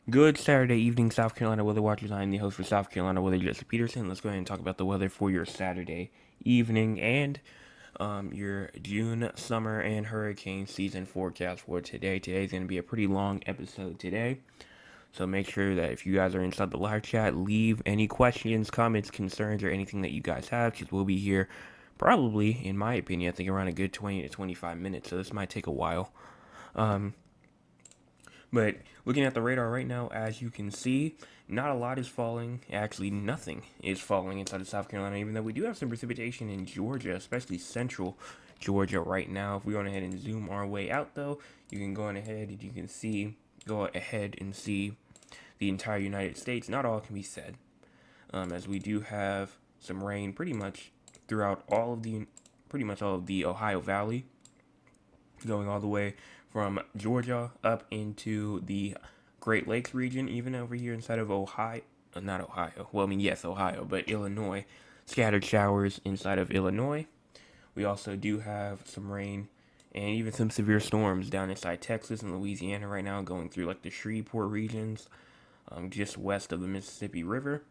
Good Saturday evening, South Carolina weather watchers. I'm the host for South Carolina Weather, Jesse Peterson. Let's go ahead and talk about the weather for your Saturday evening and your June summer and hurricane season forecast for today. Today's going to be a pretty long episode today, so make sure that if you guys are inside the live chat, leave any questions, comments, concerns, or anything that you guys have, because we'll be here probably, in my opinion, I think around a good 20 to 25 minutes. So this might take a while. Um, But looking at the radar right now, as you can see, not a lot is falling. Actually, nothing is falling inside of South Carolina, even though we do have some precipitation in Georgia, especially central Georgia right now. If we go ahead and zoom our way out, though, you can go on ahead and you can see, go ahead and see the entire United States. Not all can be said, as we do have some rain pretty much throughout pretty much all of the Ohio Valley, going all the way from Georgia up into the Great Lakes region, even over here inside of Ohio. Not Ohio. Well, I mean, yes, Ohio, but Illinois. Scattered showers inside of Illinois. We also do have some rain and even some severe storms down inside Texas and Louisiana right now, going through like the Shreveport regions, just west of the Mississippi River.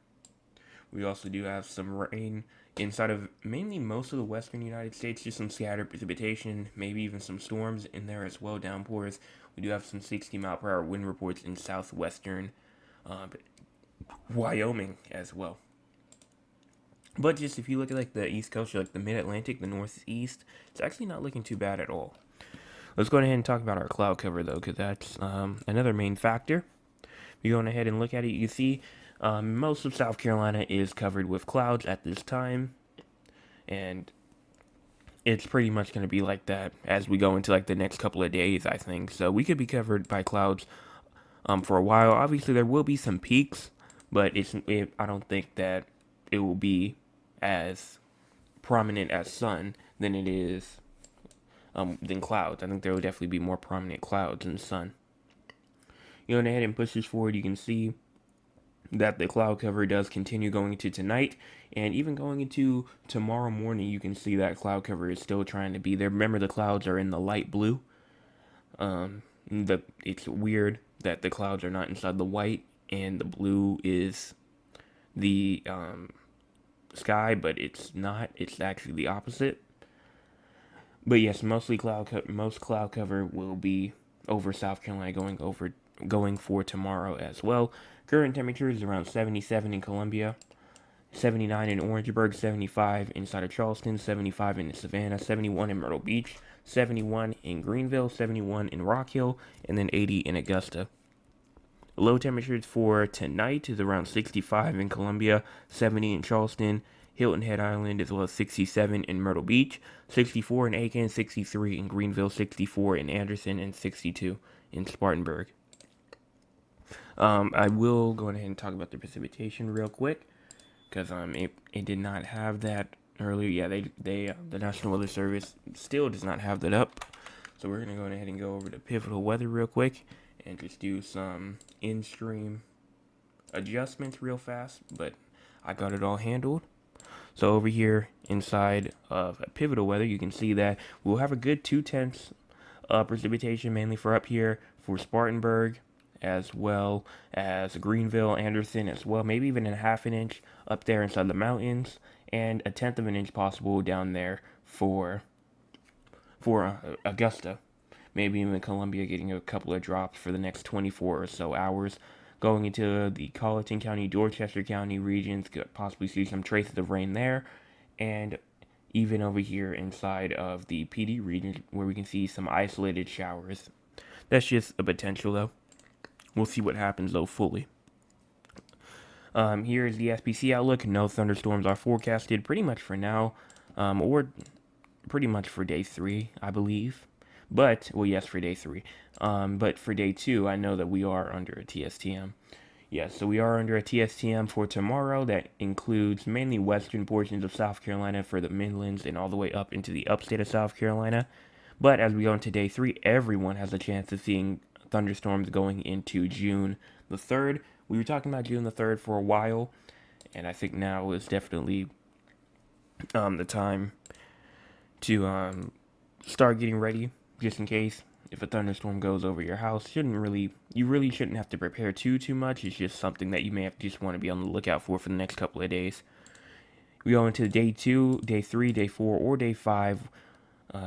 We also do have some rain inside of mainly most of the western United States, just some scattered precipitation, maybe even some storms in there as well, downpours. We do have some 60-mile-per-hour wind reports in southwestern uh, Wyoming as well. But just if you look at like the East Coast, or like the Mid-Atlantic, the Northeast, it's actually not looking too bad at all. Let's go ahead and talk about our cloud cover though, because that's another main factor. If you go ahead and look at it, you see most of South Carolina is covered with clouds at this time, and it's pretty much going to be like that as we go into like the next couple of days, I think. So we could be covered by clouds for a while. Obviously, there will be some peaks, but I don't think that it will be as prominent as sun than it is than clouds. I think there will definitely be more prominent clouds than sun. You go ahead and push this forward. You can see that the cloud cover does continue going into tonight, and even going into tomorrow morning you can see that cloud cover is still trying to be there. Remember, the clouds are in the light blue. It's weird that the clouds are not inside the white and the blue is the sky, but it's not. It's actually the opposite. But yes, most cloud cover will be over South Carolina, going for tomorrow as well. Current temperature is around 77 in Columbia, 79 in Orangeburg, 75 inside of Charleston, 75 in Savannah, 71 in Myrtle Beach, 71 in Greenville, 71 in Rock Hill, and then 80 in Augusta. Low temperatures for tonight is around 65 in Columbia, 70 in Charleston, Hilton Head Island, as well as 67 in Myrtle Beach, 64 in Aiken, 63 in Greenville, 64 in Anderson, and 62 in Spartanburg. I will go ahead and talk about the precipitation real quick, because it did not have that earlier. Yeah, the National Weather Service still does not have that up. So we're gonna go ahead and go over to Pivotal Weather real quick and just do some in-stream adjustments real fast. But I got it all handled. So over here inside of Pivotal Weather, you can see that we'll have a good 2/10 precipitation, mainly for up here for Spartanburg, as well as Greenville, Anderson, as well. Maybe even a half an inch up there inside the mountains, and a tenth of an inch possible down there for Augusta. Maybe even Columbia getting a couple of drops for the next 24 or so hours. Going into the Colleton County, Dorchester County regions, could possibly see some traces of rain there. And even over here inside of the PD region, where we can see some isolated showers. That's just a potential, though. We'll see what happens, though, fully. Here is the SPC outlook. No thunderstorms are forecasted pretty much for now, or pretty much for day 3, I believe. But, well, yes, for day 3. But for day 2, I know that we are under a TSTM. Yes, so we are under a TSTM for tomorrow. That includes mainly western portions of South Carolina for the Midlands and all the way up into the upstate of South Carolina. But as we go into day 3, everyone has a chance of seeing thunderstorms going into June the 3rd. We were talking about June the 3rd for a while, and I think now is definitely the time to start getting ready, just in case if a thunderstorm goes over your house, you really shouldn't have to prepare too much. It's just something that you may have just want to be on the lookout for the next couple of days. We go into day 2, day 3, day 4, or day 5.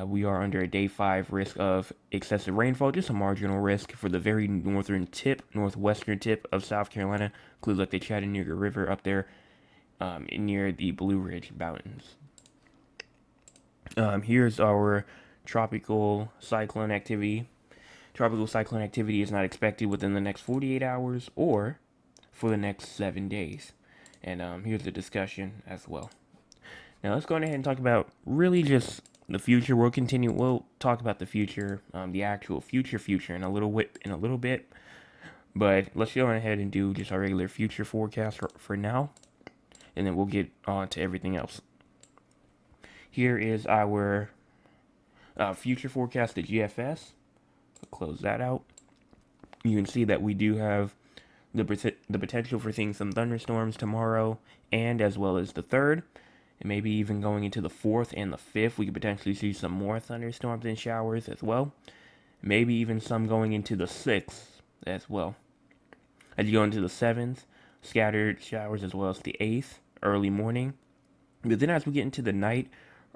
We are under a day 5 risk of excessive rainfall, just a marginal risk for the very northwestern tip of South Carolina, includes like the Chattanooga River up there near the Blue Ridge Mountains. Here's our tropical cyclone activity. Tropical cyclone activity is not expected within the next 48 hours or for the next 7 days. And here's the discussion as well. Now let's go ahead and talk about really just the future. We'll talk about the future, the actual future in a little bit. But let's go ahead and do just our regular future forecast for now, and then we'll get on to everything else. Here is our future forecast at GFS. Close that out. You can see that we do have the potential for seeing some thunderstorms tomorrow, and as well as the 3rd, and maybe even going into the 4th and the 5th, we could potentially see some more thunderstorms and showers as well. Maybe even some going into the 6th as well. As you go into the 7th, scattered showers, as well as the 8th, early morning. But then as we get into the night,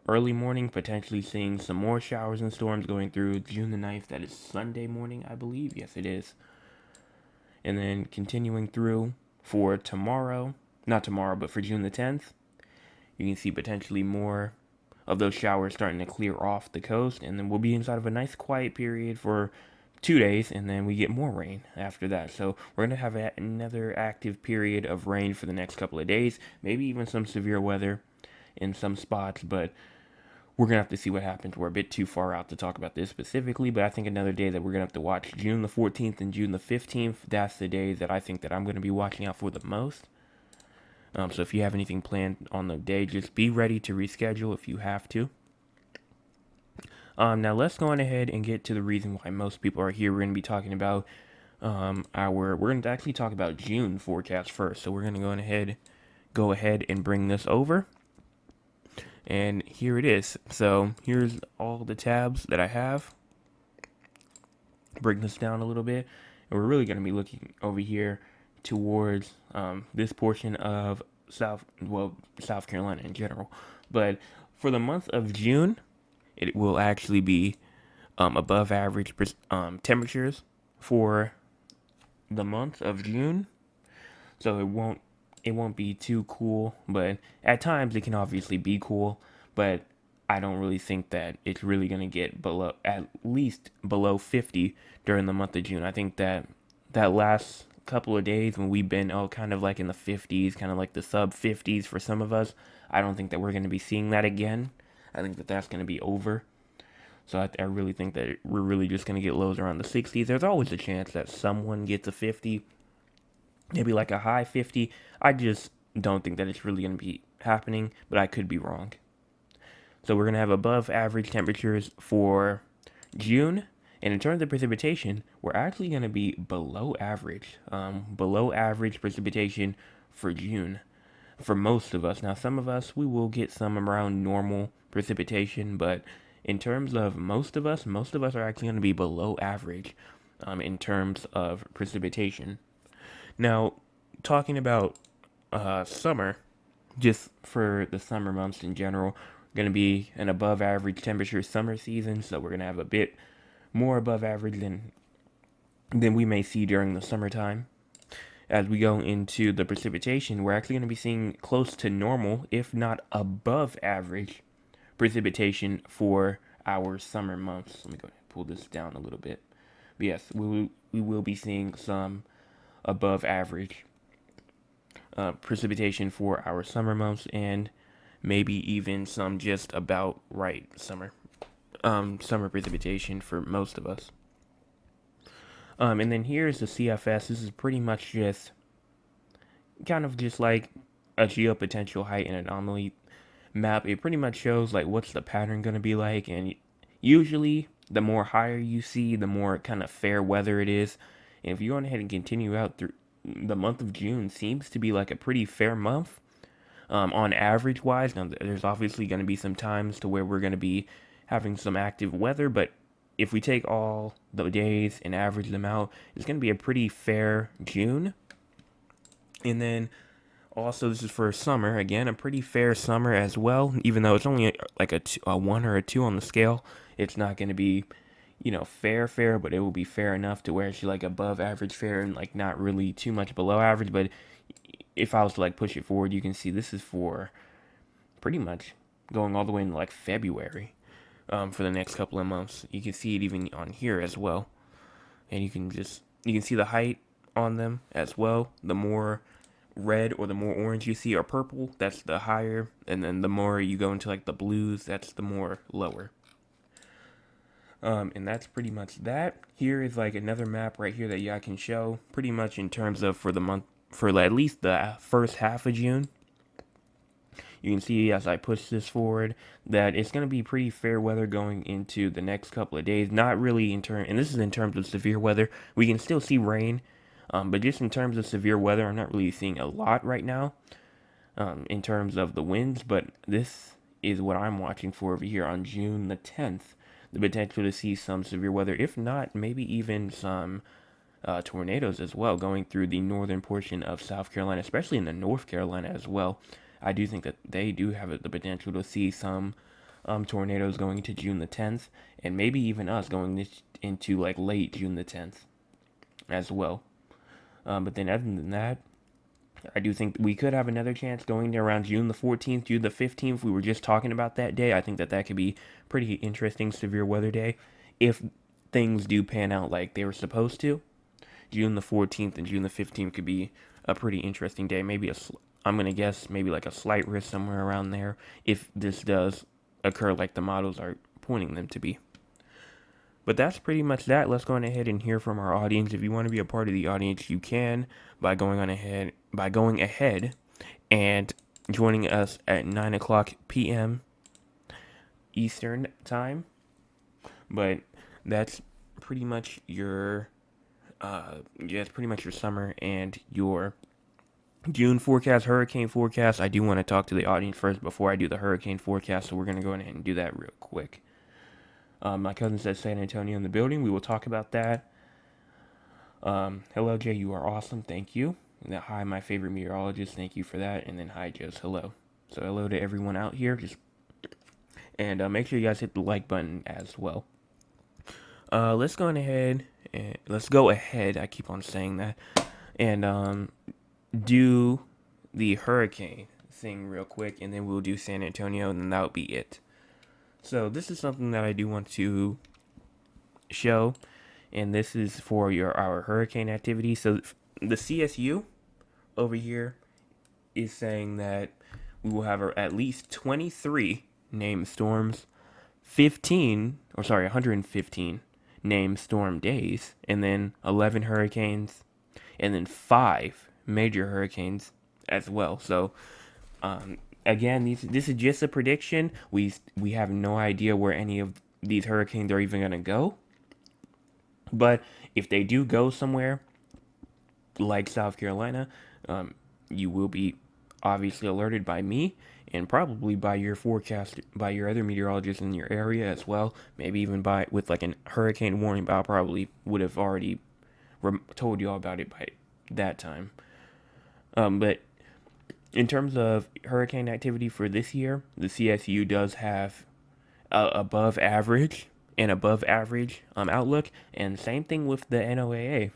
early morning, potentially seeing some more showers and storms going through June the 9th. That is Sunday morning, I believe. Yes, it is. And then continuing through for tomorrow, not tomorrow, but for June the 10th, you can see potentially more of those showers starting to clear off the coast. And then we'll be inside of a nice quiet period for 2 days, and then we get more rain after that. So we're going to have another active period of rain for the next couple of days, maybe even some severe weather in some spots, but we're going to have to see what happens. We're a bit too far out to talk about this specifically, but I think another day that we're going to have to watch, June the 14th and June the 15th, that's the day that I think that I'm going to be watching out for the most. So if you have anything planned on the day, just be ready to reschedule if you have to. Now let's go on ahead and get to the reason why most people are here. We're going to be talking about we're going to actually talk about June forecast first. So we're going to go ahead and bring this over. And here it is. So here's all the tabs that I have. Bring this down a little bit. And we're really going to be looking over here towards this portion of South Carolina in general. But for the month of June, it will actually be above average temperatures for the month of June. So it won't be too cool, but at times it can obviously be cool, but I don't really think that it's really going to get at least below 50 during the month of June. I think that last couple of days when we've been kind of like in the 50s, kind of like the sub 50s for some of us, I don't think that we're going to be seeing that again. I think that that's going to be over. So I really think that we're really just going to get lows around the 60s. There's always a chance that someone gets a 50, maybe like a high 50. I just don't think that it's really going to be happening, but I could be wrong. So we're going to have above average temperatures for June. And in terms of precipitation, we're actually going to be below average precipitation for June for most of us. Now, some of us, we will get some around normal precipitation, but in terms of most of us are actually going to be below average in terms of precipitation. Now, talking about summer, just for the summer months in general, going to be an above average temperature summer season, so we're going to have a bit more above average than we may see during the summertime. As we go into the precipitation, we're actually going to be seeing close to normal, if not above average, precipitation for our summer months. Let me go ahead and pull this down a little bit. But yes, we will be seeing some above average precipitation for our summer months, and maybe even some just about right summer precipitation for most of us. And then here's the CFS. This is pretty much just kind of just like a geopotential height and anomaly map. It pretty much shows like what's the pattern going to be like, and usually the more higher you see, the more kind of fair weather it is. And if you go ahead and continue out through the month of June, seems to be like a pretty fair month on average wise. Now there's obviously going to be some times to where we're going to be having some active weather, but if we take all the days and average them out, it's going to be a pretty fair June. And then also, this is for summer. Again, a pretty fair summer as well. Even though it's only like a 1 or a 2 on the scale, it's not going to be, fair, but it will be fair enough to where it's like above average fair and like not really too much below average. But if I was to like push it forward, you can see this is for pretty much going all the way into like February, for the next couple of months. You can see it even on here as well, and you can see the height on them as well. The more red or the more orange you see or purple, that's the higher, and then the more you go into like the blues, that's the more lower. And that's pretty much that. Here is like another map right here that I can show pretty much in terms of for the month, for at least the first half of June. You can see as I push this forward that it's going to be pretty fair weather going into the next couple of days. Not really and this is in terms of severe weather. We can still see rain, but just in terms of severe weather, I'm not really seeing a lot right now, in terms of the winds. But this is what I'm watching for over here on June the 10th. The potential to see some severe weather, if not maybe even some tornadoes as well, going through the northern portion of South Carolina, especially in the North Carolina as well. I do think that they do have the potential to see some tornadoes going into June the 10th, and maybe even us going into like late June the 10th as well. But then other than that, I do think we could have another chance going to around June the 14th, June the 15th. We were just talking about that day. I think that could be pretty interesting severe weather day if things do pan out like they were supposed to. June the 14th and June the 15th could be a pretty interesting day. I'm going to guess maybe like a slight risk somewhere around there if this does occur like the models are pointing them to be. But that's pretty much that. Let's go on ahead and hear from our audience. If you want to be a part of the audience, you can by going ahead and joining us at 9 o'clock p.m. Eastern time. But that's pretty much your summer and your June forecast, hurricane forecast. I do want to talk to the audience first before I do the hurricane forecast, so we're going to go ahead and do that real quick. My cousin says San Antonio in the building. We will talk about that. Hello, Jay. You are awesome. Thank you. And then, hi, my favorite meteorologist. Thank you for that. And then, hi, Joe's. Hello. So, hello to everyone out here. And make sure you guys hit the like button as well. Let's go ahead. I keep on saying that. And do the hurricane thing real quick. And then we'll do San Antonio. And then that'll be it. So this is something that I do want to show, and this is for our hurricane activity. So the CSU over here is saying that we will have at least 23 named storms, 115 named storm days, and then 11 hurricanes, and then 5 major hurricanes as well. So again, this is just a prediction. We have no idea where any of these hurricanes are even going to go. But if they do go somewhere, like South Carolina, you will be obviously alerted by me and probably by your other meteorologists in your area as well. Maybe even with like a hurricane warning, but I probably would have already told you all about it by that time. But in terms of hurricane activity for this year, the CSU does have above average outlook, and same thing with the NOAA.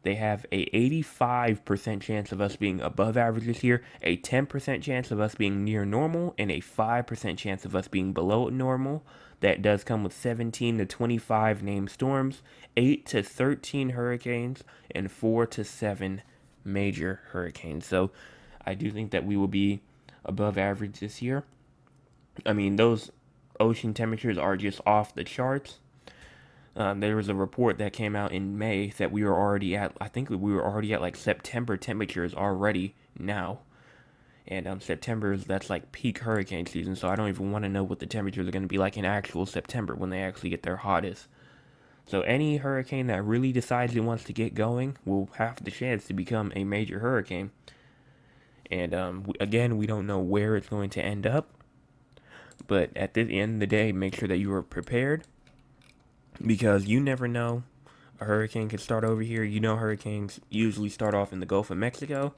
They have a 85% chance of us being above average this year, a 10% chance of us being near normal, and a 5% chance of us being below normal. That does come with 17 to 25 named storms, 8 to 13 hurricanes, and 4 to 7 major hurricanes. So I do think that we will be above average this year. I mean, those ocean temperatures are just off the charts. There was a report that came out in May that we were already at like September temperatures already now. And that's like peak hurricane season, so I don't even want to know what the temperatures are going to be like in actual September when they actually get their hottest. So any hurricane that really decides it wants to get going will have the chance to become a major hurricane. And again, we don't know where it's going to end up. But at the end of the day, make sure that you are prepared. because you never know. A hurricane could start over here. You know, hurricanes usually start off in the Gulf of Mexico,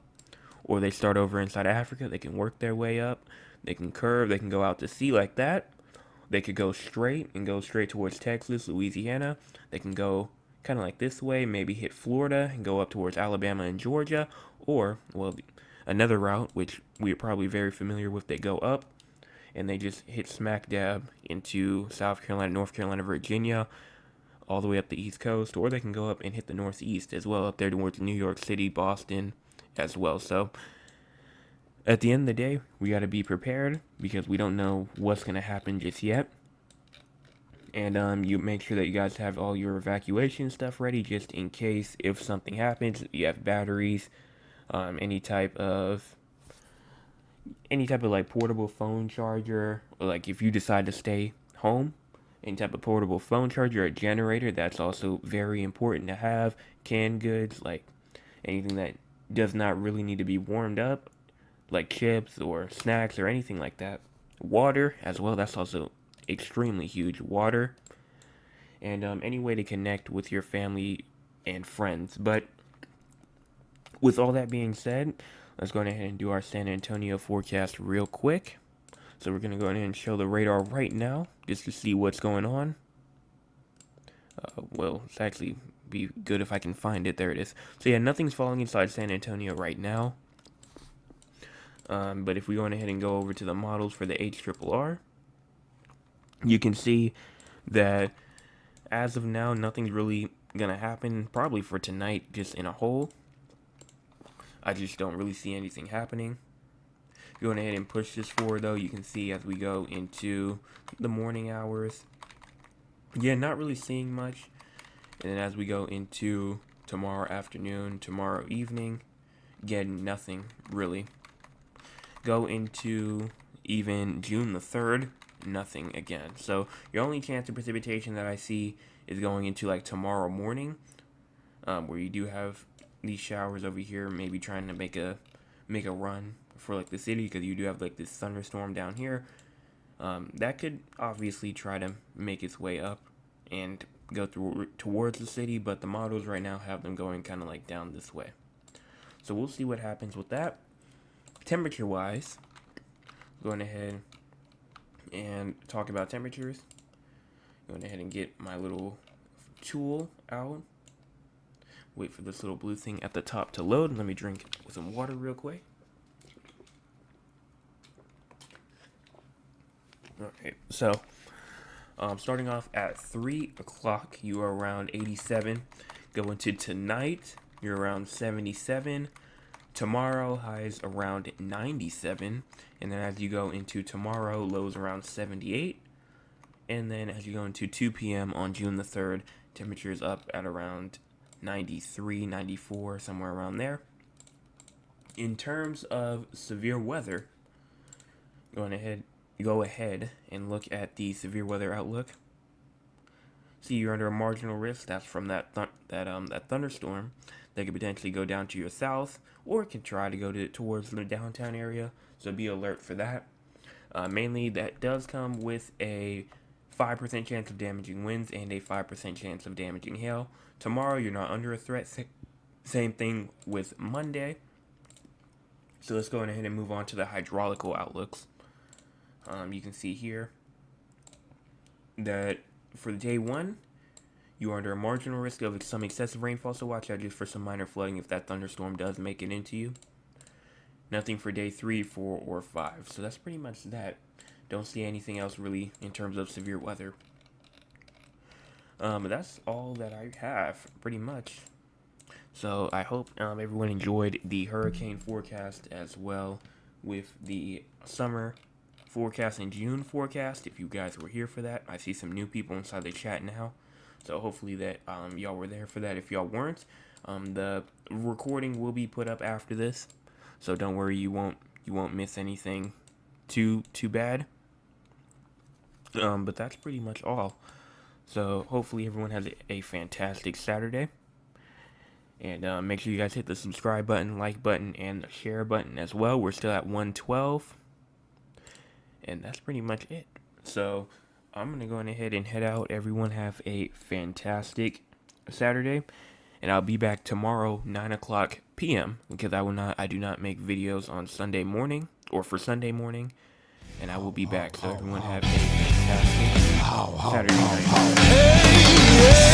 or they start over inside Africa. They can work their way up. They can curve. They can go out to sea like that. They could go straight and go straight towards Texas, Louisiana. They can go kind of like this way, maybe hit Florida and go up towards Alabama and Georgia. Or, well, another route, which we are probably very familiar with, they go up and they just hit smack dab into South Carolina, North Carolina, Virginia, all the way up the East Coast. Or they can go up and hit the Northeast as well, up there towards New York City, Boston as well. So, at the end of the day, we got to be prepared because we don't know what's going to happen just yet. And you make sure that you guys have all your evacuation stuff ready just in case if something happens. You have batteries, any type of like portable phone charger, or like if you decide to stay home, any type of portable phone charger, a generator. That's also very important to have. Canned goods, like anything that does not really need to be warmed up, like chips or snacks or anything like that. Water as well, that's also extremely huge. Water, and any way to connect with your family and friends. But with all that being said, let's go ahead and do our San Antonio forecast real quick. So we're going to go ahead and show the radar right now just to see what's going on. Well, it's actually be good if I can find it. There it is. So yeah, nothing's falling inside San Antonio right now. But if we go ahead and go over to the models for the HRRR, you can see that as of now, nothing's really going to happen, probably for tonight, just in a whole. I just don't really see anything happening. Going ahead and push this forward, though, you can see as we go into the morning hours, yeah, not really seeing much. And then as we go into tomorrow afternoon, tomorrow evening, again, nothing really. Go into even June the 3rd, nothing again. So your only chance of precipitation that I see is going into like tomorrow morning, where you do have these showers over here, maybe trying to make a run for like the city, because you do have like this thunderstorm down here. That could obviously try to make its way up and go through towards the city, but the models right now have them going kind of like down this way. So we'll see what happens with that. Temperature wise, going ahead and talk about temperatures. Going ahead and get my little tool out. Wait for this little blue thing at the top to load. Let me drink with some water real quick. Alright, so starting off at 3 o'clock, you are around 87. Going to tonight, you're around 77. Tomorrow, highs around 97. And then as you go into tomorrow, lows around 78. And then as you go into 2 p.m. on June the 3rd, temperatures up at around 93, 94, somewhere around there. In terms of severe weather, go ahead and look at the severe weather outlook. See, you're under a marginal risk. That's from that thunderstorm that could potentially go down to your south, or it can try to go towards the downtown area. So be alert for that. Mainly, that does come with a 5% chance of damaging winds and a 5% chance of damaging hail. Tomorrow, you're not under a threat. Same thing with Monday. So let's go ahead and move on to the hydraulical outlooks. You can see here that for day 1, you are under a marginal risk of some excessive rainfall, so watch out just for some minor flooding if that thunderstorm does make it into you. Nothing for day 3, 4, or 5. So that's pretty much that. Don't see anything else really in terms of severe weather. But that's all that I have, pretty much. So I hope everyone enjoyed the hurricane forecast as well with the summer forecast and June forecast. If you guys were here for that, I see some new people inside the chat now. So hopefully that y'all were there for that. If y'all weren't, the recording will be put up after this. So don't worry, you won't miss anything too bad. But that's pretty much all. So hopefully everyone has a fantastic Saturday. And make sure you guys hit the subscribe button, like button, and the share button as well. We're still at 112. And that's pretty much it. So I'm gonna go ahead and head out. Everyone have a fantastic Saturday, and I'll be back tomorrow 9 o'clock p.m. because I do not make videos on Sunday morning or for Sunday morning, and I will be back. So everyone have a fantastic Saturday night.